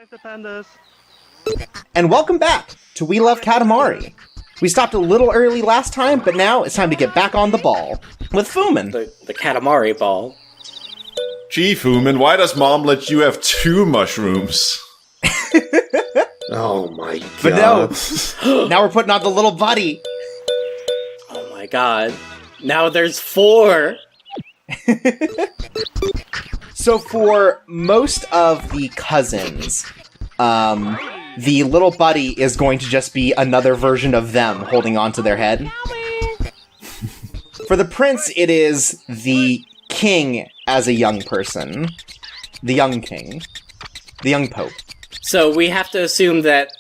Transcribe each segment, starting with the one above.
The pandas. And welcome back to We Love Katamari. We stopped a little early last time, but now it's time to get back on the ball with Fumin. The Katamari ball. Gee, Fumin, why does Mom let you have 2 mushrooms? Oh my god. But no, now we're putting on the little buddy. Oh my god. Now there's 4! So for most of the cousins, the little buddy is going to just be another version of them holding onto their head. For the prince, it is the king as a young person. The young king. The young pope. So we have to assume that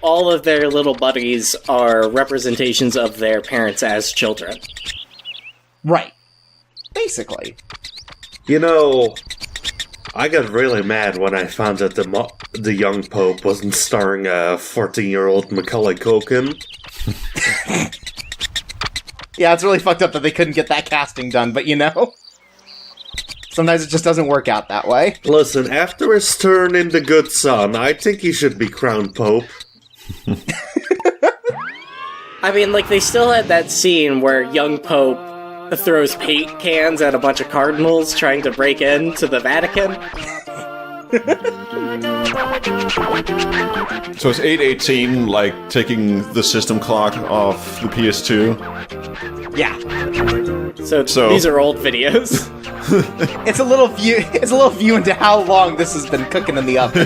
all of their little buddies are representations of their parents as children. Right. Basically. You know, I got really mad when I found out the young pope wasn't starring a 14-year-old Macaulay Culkin. Yeah, it's really fucked up that they couldn't get that casting done, but you know, sometimes it just doesn't work out that way. Listen, after his turn in The Good Son, I think he should be crowned pope. I mean, like, they still had that scene where young pope throws paint cans at a bunch of cardinals trying to break into the Vatican. So it's 8:18, like taking the system clock off the PS2. Yeah. So these are old videos. It's a little view into how long this has been cooking in the oven.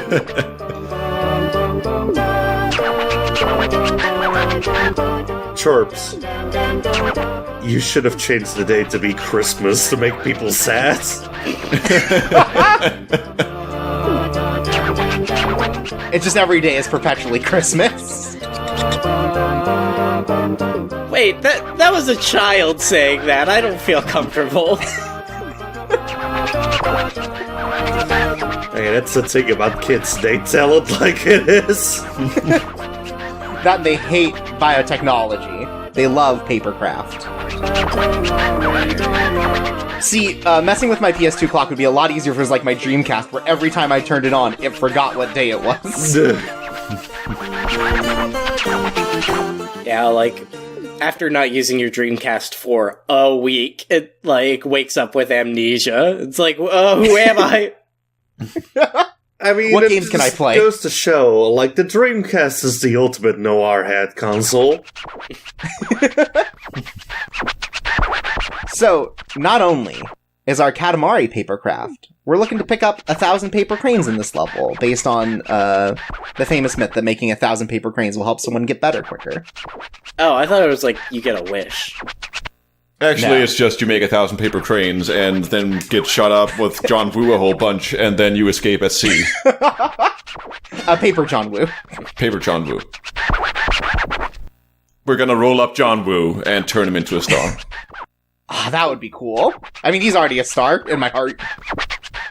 Chirps. You should have changed the date to be Christmas to make people sad. It's just every day is perpetually Christmas. Wait, that was a child saying that. I don't feel comfortable. Hey, that's the thing about kids. They tell it like it is. That they hate biotechnology. They love papercraft. See, messing with my PS2 clock would be a lot easier if it was like my Dreamcast, where every time I turned it on, it forgot what day it was. Yeah, like, after not using your Dreamcast for a week, it, like, wakes up with amnesia. It's like, oh, who am I? I mean, what games can I play? It goes to show, like, the Dreamcast is the ultimate no-R-head console. So, not only is our Katamari papercraft, we're looking to pick up 1,000 paper cranes in this level, based on the famous myth that making 1,000 paper cranes will help someone get better quicker. Oh, I thought it was like, you get a wish. Actually, No. It's just you make 1,000 paper cranes and then get shot up with John Woo a whole bunch, and then you escape at sea. Paper John Woo. Paper John Woo. We're gonna roll up John Woo and turn him into a star. Ah, that would be cool. I mean, he's already a star in my heart.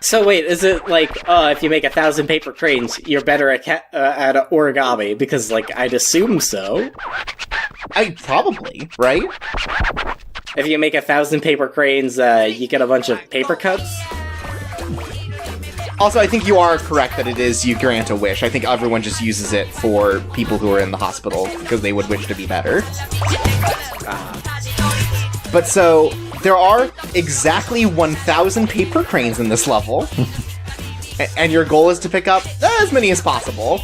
So wait, is it like, if you make 1,000 paper cranes, you're better at origami? Because, like, I'd assume so. Probably, right? If you make 1,000 paper cranes, you get a bunch of paper cuts? Also, I think you are correct that it is you grant a wish. I think everyone just uses it for people who are in the hospital because they would wish to be better. But so, there are exactly 1,000 paper cranes in this level. And your goal is to pick up as many as possible.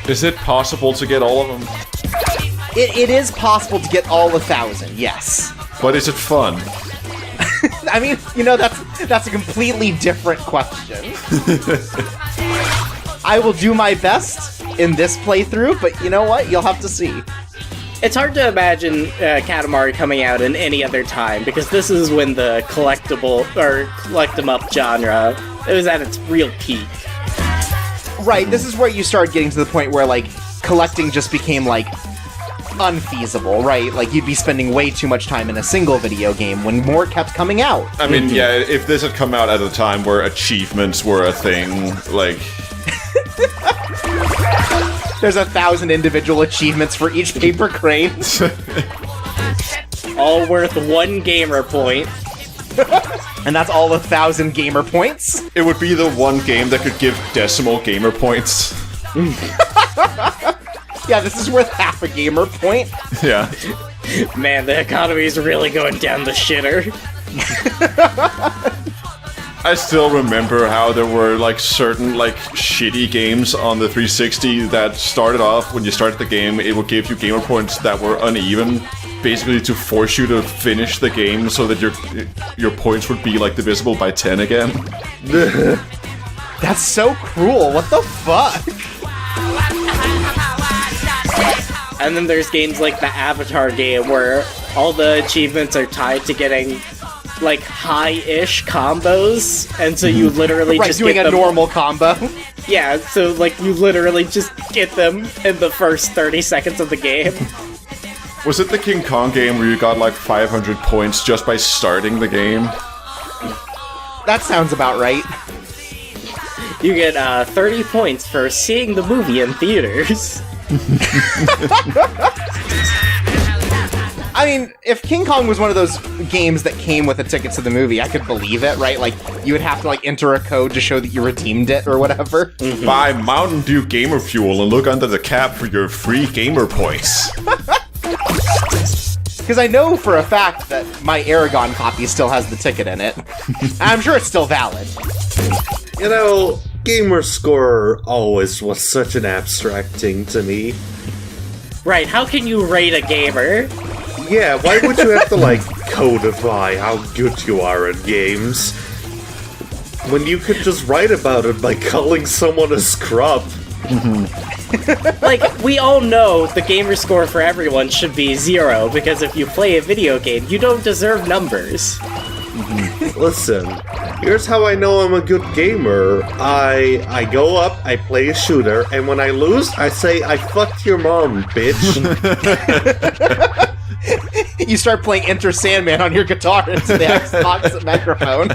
Is it possible to get all of them? It is possible to get all 1,000, yes. But is it fun? I mean, you know, that's a completely different question. I will do my best in this playthrough, but you know what? You'll have to see. It's hard to imagine Katamari coming out in any other time, because this is when the collectible, or collect-em-up genre, it was at its real peak. Right, this is where you start getting to the point where, like, collecting just became, like, unfeasible, right? Like, you'd be spending way too much time in a single video game when more kept coming out. I mean, yeah, if this had come out at a time where achievements were a thing, like... There's 1,000 individual achievements for each paper crane. All worth 1 gamer point. And that's all 1,000 gamer points. It would be the one game that could give decimal gamer points. Yeah, this is worth half a gamer point. Yeah. Man, the economy is really going down the shitter. I still remember how there were like certain like shitty games on the 360 that started off when you started the game, it would give you gamer points that were uneven, basically to force you to finish the game so that your points would be like divisible by 10 again. That's so cruel. What the fuck? And then there's games like the Avatar game where all the achievements are tied to getting like high-ish combos, and so you literally Right, just doing get a them. normal combo. Yeah, so like you literally just get them in the first 30 seconds of the game. Was it the King Kong game where you got like 500 points just by starting the game? That sounds about right. You get 30 points for seeing the movie in theaters. I mean, if King Kong was one of those games that came with a ticket to the movie, I could believe it, right? Like, you would have to, like, enter a code to show that you redeemed it or whatever. Mm-hmm. Buy Mountain Dew Gamer Fuel and look under the cap for your free gamer points. Because I know for a fact that my Aragon copy still has the ticket in it. I'm sure it's still valid. You know, gamer score always was such an abstract thing to me. Right, how can you rate a gamer? Yeah, why would you have to, like, codify how good you are at games? When you could just write about it by calling someone a scrub. Like, we all know the gamer score for everyone should be 0, because if you play a video game, you don't deserve numbers. Listen, here's how I know I'm a good gamer. I go up, I play a shooter, and when I lose, I say, I fucked your mom, bitch. You start playing Enter Sandman on your guitar into the Xbox microphone.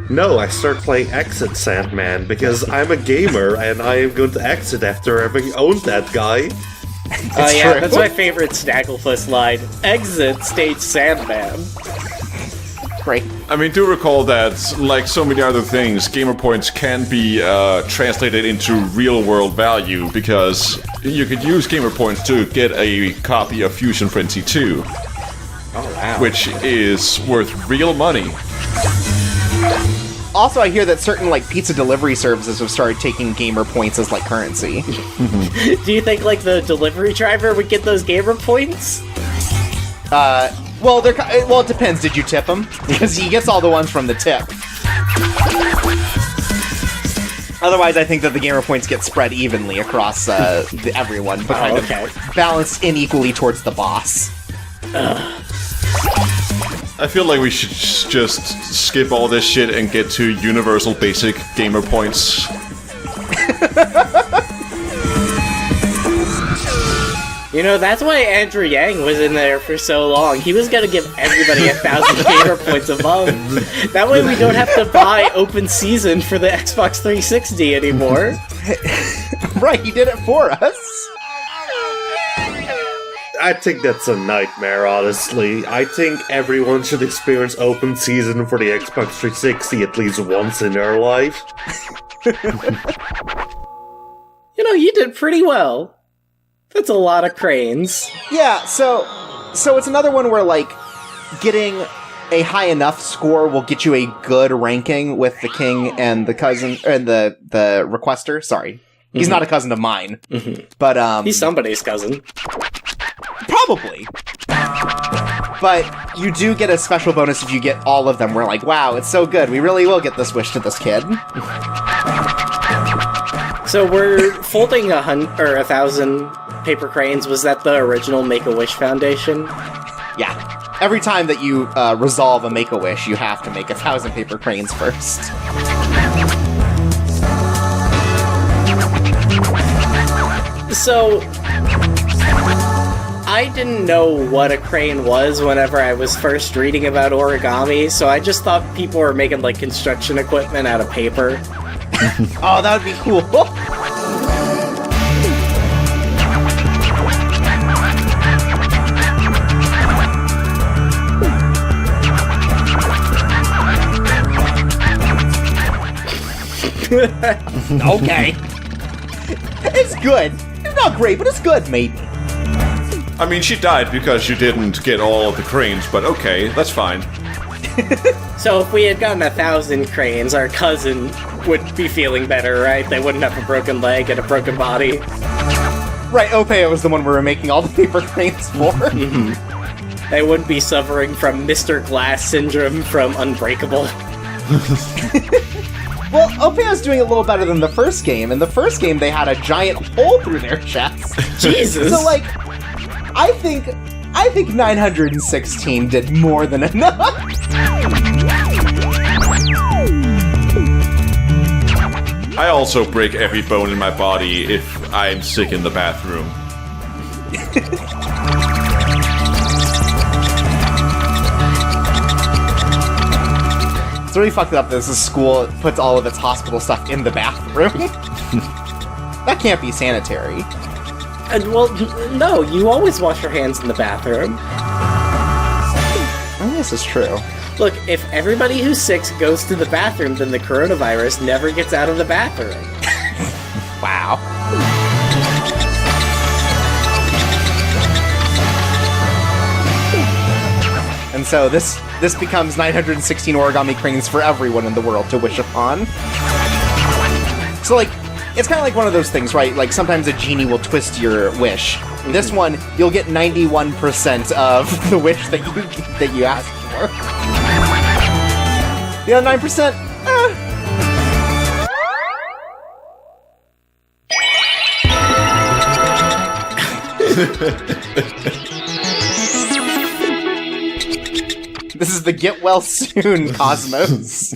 No, I start playing Exit Sandman, because I'm a gamer, and I am going to exit after having owned that guy. Oh yeah, true. that's my favorite Snagglepuss line. Exit stage Sandman. Great. I mean, do recall that, like so many other things, gamer points can be translated into real-world value, because you could use gamer points to get a copy of Fusion Frenzy 2. Oh wow. Which is worth real money. Also, I hear that certain, like, pizza delivery services have started taking gamer points as, like, currency. Do you think, like, the delivery driver would get those gamer points? Well, it depends. Did you tip him? Because he gets all the ones from the tip. Otherwise, I think that the gamer points get spread evenly across everyone, but kind of balanced unequally towards the boss. I feel like we should just skip all this shit and get to universal basic gamer points. You know, that's why Andrew Yang was in there for so long. He was gonna give everybody 1,000 gamer points a month. That way we don't have to buy open season for the Xbox 360 anymore. Right, he did it for us. I think that's a nightmare, honestly. I think everyone should experience open season for the Xbox 360 at least once in their life. You know, you did pretty well. That's a lot of cranes. Yeah, so it's another one where, like, getting a high enough score will get you a good ranking with the king and the cousin, and the requester. Sorry. He's not a cousin of mine. But, He's somebody's cousin. probably. But you do get a special bonus if you get all of them. We're like, wow, it's so good. We really will get this wish to this kid. So we're folding 1,000 paper cranes. Was that the original Make-A-Wish Foundation? Yeah. Every time that you resolve a Make-A-Wish, you have to make 1,000 paper cranes first. So, I didn't know what a crane was whenever I was first reading about origami, so I just thought people were making, like, construction equipment out of paper. Oh, that would be cool. Okay. It's good. It's not great, but it's good, maybe. I mean, she died because you didn't get all of the cranes, but okay, that's fine. So if we had gotten 1,000 cranes, our cousin would be feeling better, right? They wouldn't have a broken leg and a broken body. Right, Opeo was the one we were making all the paper cranes for. They wouldn't be suffering from Mr. Glass syndrome from Unbreakable. Well, Opeo's doing a little better than the first game. In the first game, they had a giant hole through their chest. Jesus! So, like, I think 916 did more than enough. I also break every bone in my body if I'm sick in the bathroom. It's really fucked up that this school puts all of its hospital stuff in the bathroom. That can't be sanitary. And, well, no, you always wash your hands in the bathroom. Oh, this is true. Look, if everybody who's sick goes to the bathroom, then the coronavirus never gets out of the bathroom. Wow. And so this becomes 916 origami cranes for everyone in the world to wish upon. So, like, it's kind of like one of those things, right? Like, sometimes a genie will twist your wish. This one, you'll get 91% of the wish that you asked for. The other 9%, This is the get well soon, Cosmos.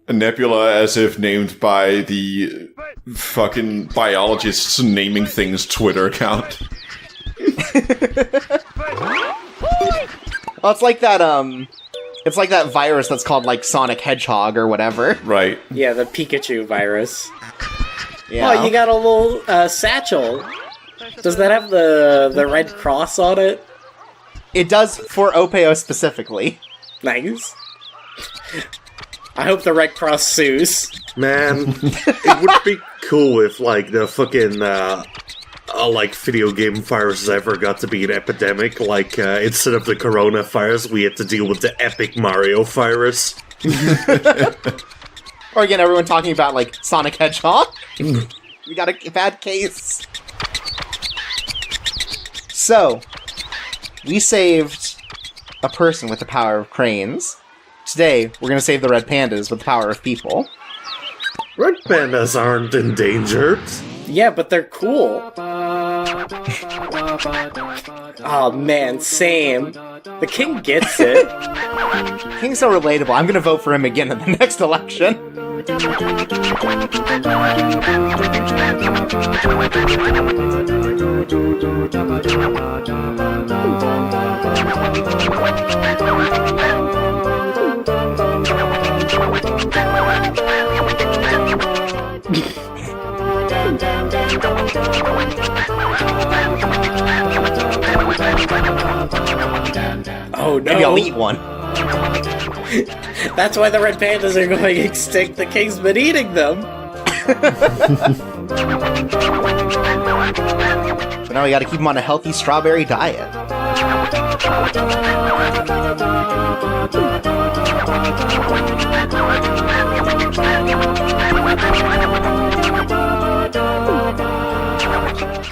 A nebula as if named by the fucking biologists naming things Twitter account. Well, it's like that virus that's called, like, Sonic Hedgehog or whatever. Right. Yeah, the Pikachu virus. Yeah. Oh, you got a little satchel. Does that have the Red Cross on it? It does for Opeo specifically. Nice. I hope the Red Cross sues. Man, it would be cool if, like, the fucking, like, video game viruses ever got to be an epidemic. Like, instead of the coronavirus, we had to deal with the epic Mario virus. Or again, everyone talking about, like, Sonic Hedgehog. We got a bad case. So, we saved a person with the power of cranes. Today, we're gonna save the red pandas with the power of people. Red pandas aren't endangered. Yeah, but they're cool. Oh man, same. The king gets it. King's so relatable, I'm gonna vote for him again in the next election. Oh no. Maybe I'll eat one. That's why the red pandas are going extinct. The king's been eating them. So now we gotta keep him on a healthy strawberry diet.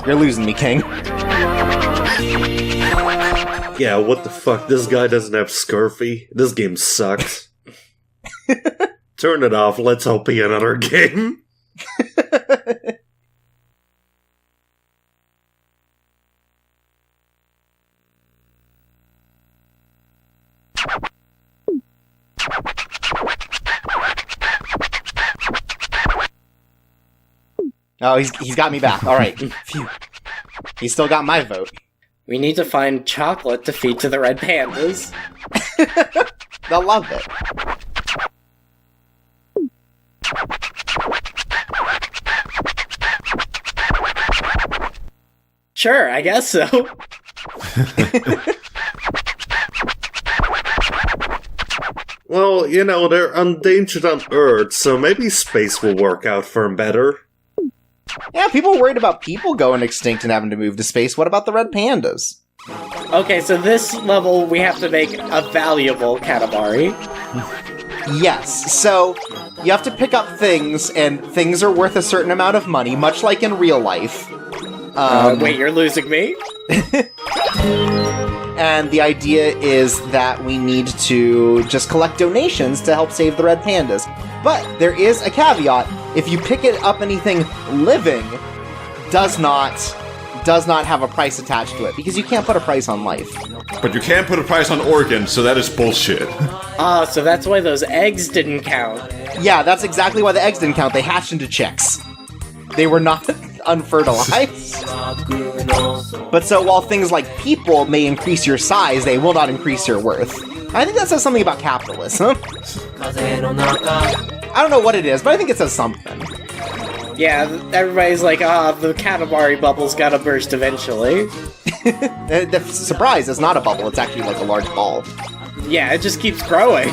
You're losing me, King. Yeah, what the fuck? This guy doesn't have Scurfy. This game sucks. Turn it off. Let's hope be another game. Oh, he's got me back. All right. Phew. He's still got my vote. We need to find chocolate to feed to the red pandas. They'll love it. Sure, I guess so. Well, they're endangered on Earth, so maybe space will work out for them better. Yeah, people are worried about people going extinct and having to move to space. What about the red pandas? Okay, so this level we have to make a valuable Katamari. Yes, so you have to pick up things, and things are worth a certain amount of money, much like in real life. Wait, you're losing me? And the idea is that we need to just collect donations to help save the red pandas. But there is a caveat. If you pick it up anything living, does not have a price attached to it, because you can't put a price on life. But you can put a price on organs, so that is bullshit. So that's why those eggs didn't count. Yeah, that's exactly why the eggs didn't count. They hatched into chicks. They were not unfertilized. But so while things like people may increase your size, they will not increase your worth. I think that says something about capitalism. I don't know what it is, but I think it says something. Yeah, everybody's like, the Katamari bubble's gotta burst eventually. The surprise, it's not a bubble, it's actually like a large ball. Yeah, it just keeps growing.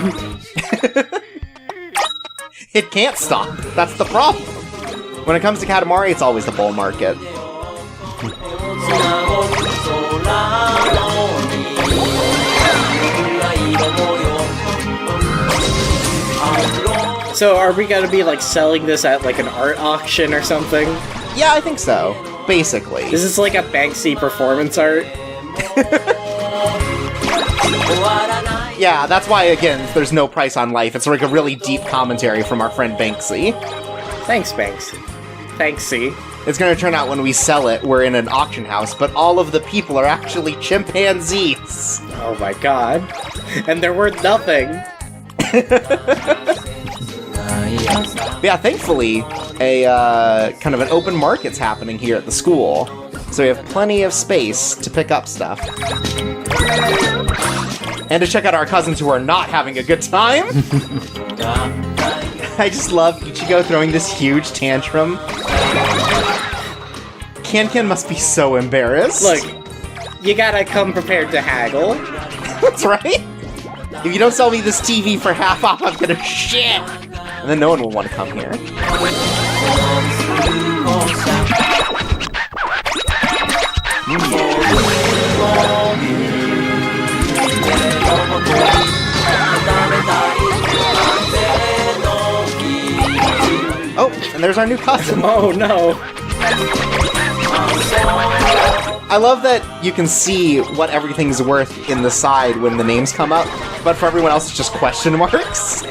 It can't stop. That's the problem. When it comes to Katamari, it's always the bull market. So are we gonna be like selling this at like an art auction or something? Yeah, I think so. Basically. Is this like a Banksy performance art? Yeah, that's why, again, there's no price on life. It's like a really deep commentary from our friend Banksy. Thanks, Banksy. Thanksy. It's gonna turn out when we sell it, we're in an auction house, but all of the people are actually chimpanzees. Oh my god. And they're worth nothing. Yeah, thankfully, a kind of an open market's happening here at the school, so we have plenty of space to pick up stuff. And to check out our cousins who are not having a good time. I just love Ichigo throwing this huge tantrum. Ken must be so embarrassed. Look, you gotta come prepared to haggle. That's right. If you don't sell me this TV for half off, I'm gonna shit. And then no one will want to come here. Oh, and there's our new cousin. Oh no. I love that you can see what everything's worth in the side when the names come up, but for everyone else it's just question marks.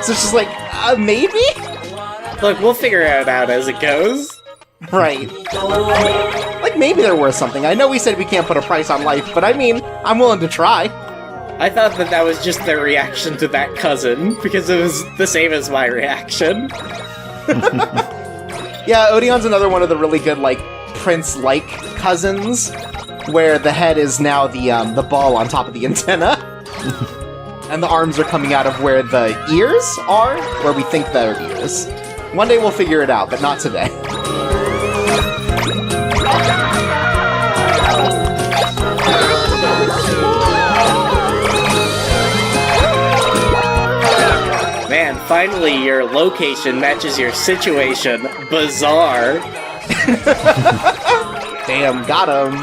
So it's just like, maybe? Look, we'll figure it out as it goes. Right. Like, maybe they're worth something. I know we said we can't put a price on life, but I mean, I'm willing to try. I thought that was just their reaction to that cousin, because it was the same as my reaction. Yeah, Odeon's another one of the really good, like, Prince-like cousins, where the head is now the ball on top of the antenna. And the arms are coming out of where the ears are, where we think they're ears. One day we'll figure it out, but not today. Man, finally your location matches your situation. Bizarre. Damn, got him.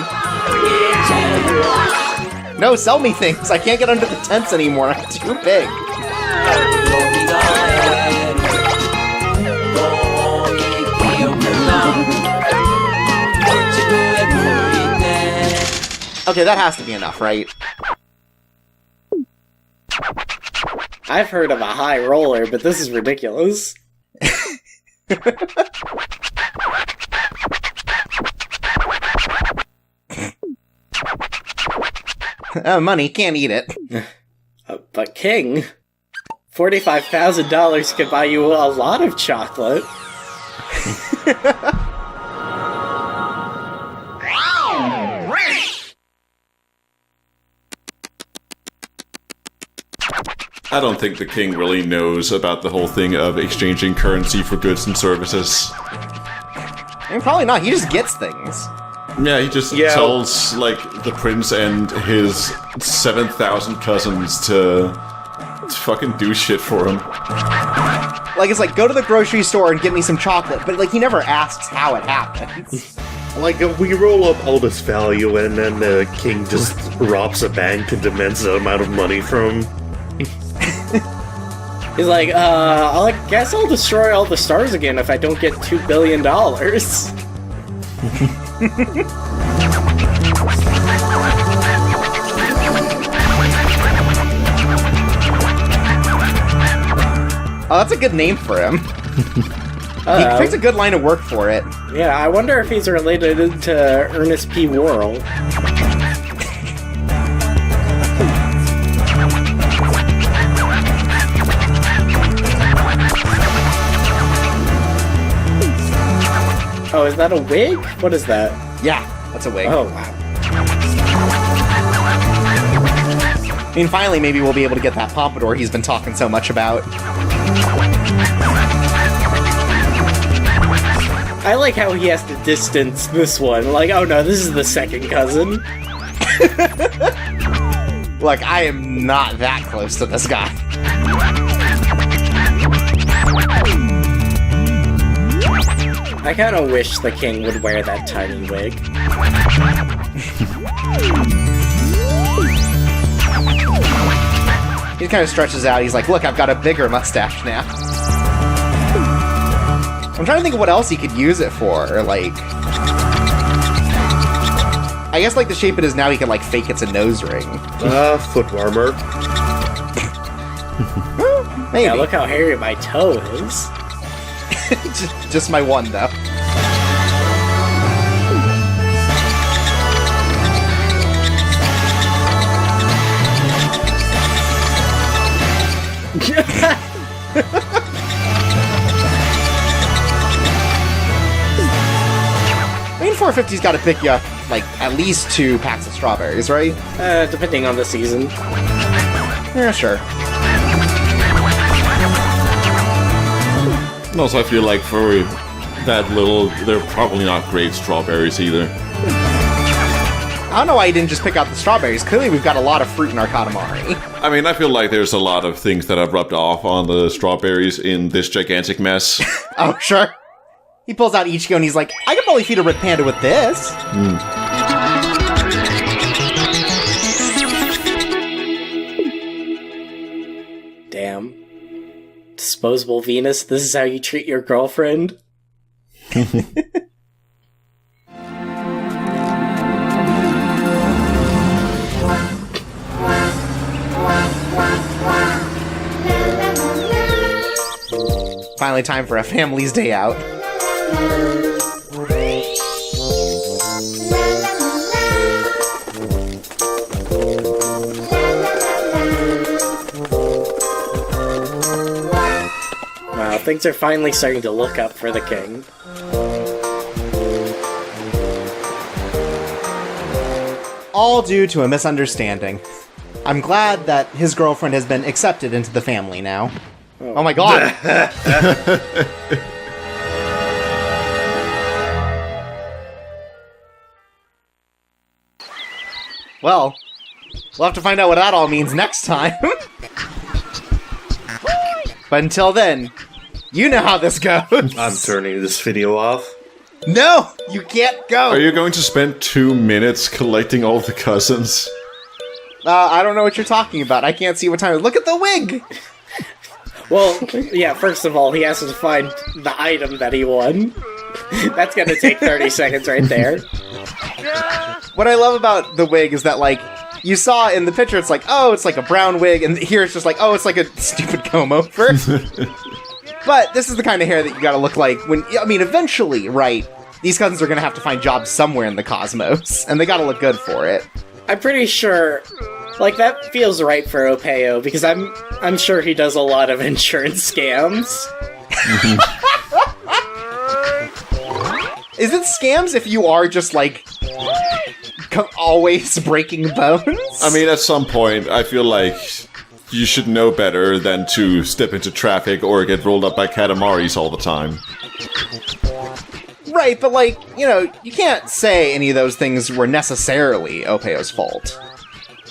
No, sell me things. I can't get under the tents anymore. I'm too big. Okay, that has to be enough, right? I've heard of a high roller, but this is ridiculous. Money, can't eat it. But King, $45,000 could buy you a lot of chocolate. I don't think the king really knows about the whole thing of exchanging currency for goods and services. I mean, probably not. He just gets things. Yeah, he just tells, like, the prince and his 7,000 cousins to Just fucking do shit for him. Like, it's like, go to the grocery store and get me some chocolate, but, like, he never asks how it happens. Like, we roll up all this value, and then the king just robs a bank and demands that amount of money from him. He's like, I guess I'll destroy all the stars again if I don't get $2 billion. Oh, that's a good name for him. He picked a good line of work for it. Yeah, I wonder if he's related to Ernest P. Worrell. Oh, is that a wig? What is that? Yeah, that's a wig. Oh, wow. I mean, finally, maybe we'll be able to get that pompadour he's been talking so much about. I like how he has to distance this one. Like, oh no, this is the second cousin. Look, I am not that close to this guy. I kind of wish the king would wear that tiny wig. He kind of stretches out. He's like, look, I've got a bigger mustache now. I'm trying to think of what else he could use it for, or like... I guess, like, the shape it is now, he can, like, fake it's a nose ring. Foot warmer. Maybe. Yeah, look how hairy my toe is. just my one, though. I mean, 450's got to pick you up, like, at least 2 packs of strawberries, right? Depending on the season. Yeah, sure. And also, I feel like for that little, they're probably not great strawberries either. I don't know why you didn't just pick out the strawberries. Clearly, we've got a lot of fruit in our Katamari. I mean, I feel like there's a lot of things that have rubbed off on the strawberries in this gigantic mess. Oh, sure. He pulls out Ichigo and he's like, I could probably feed a red panda with this. Damn. Disposable Venus, this is how you treat your girlfriend? Finally time for a family's day out. Wow, things are finally starting to look up for the king. All due to a misunderstanding. I'm glad that his girlfriend has been accepted into the family now. Oh my god! Well, we'll have to find out what that all means next time. But until then, you know how this goes. I'm turning this video off. No! You can't go! Are you going to spend 2 minutes collecting all the cousins? I don't know what you're talking about. I can't see what time it is. Look at the wig! Well, yeah, first of all, he has to find the item that he won. That's gonna take 30 seconds right there. What I love about the wig is that, like, you saw in the picture, it's like, oh, it's like a brown wig, and here it's just like, oh, it's like a stupid comb-over. But this is the kind of hair that you gotta look like when, I mean, eventually, right, these cousins are gonna have to find jobs somewhere in the cosmos, and they gotta look good for it. I'm pretty sure, like, that feels right for Opeo, because I'm sure he does a lot of insurance scams. Is it scams if you are just, like, always breaking bones? I mean, at some point, I feel like you should know better than to step into traffic or get rolled up by Katamaris all the time. Right, but, like, you know, you can't say any of those things were necessarily Opeo's fault.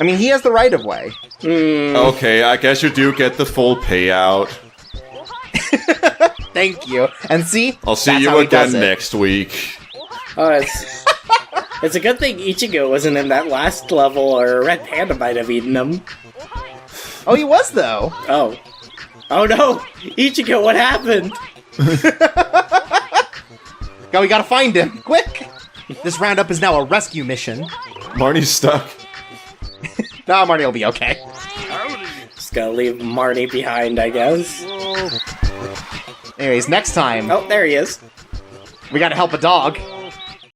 I mean, he has the right of way. Okay, I guess you do get the full payout. Thank you. And see? I'll see That's how you he does again it. next week. Oh, it's a good thing Ichigo wasn't in that last level, or Red Panda might have eaten him. Oh, he was, though. Oh. Oh no! Ichigo, what happened? Go, we gotta find him. Quick! This roundup is now a rescue mission. Marnie's stuck. Nah, Marty will be okay. Just gotta leave Marnie behind, I guess. Anyways, next time, Oh, there he is. we gotta help a dog.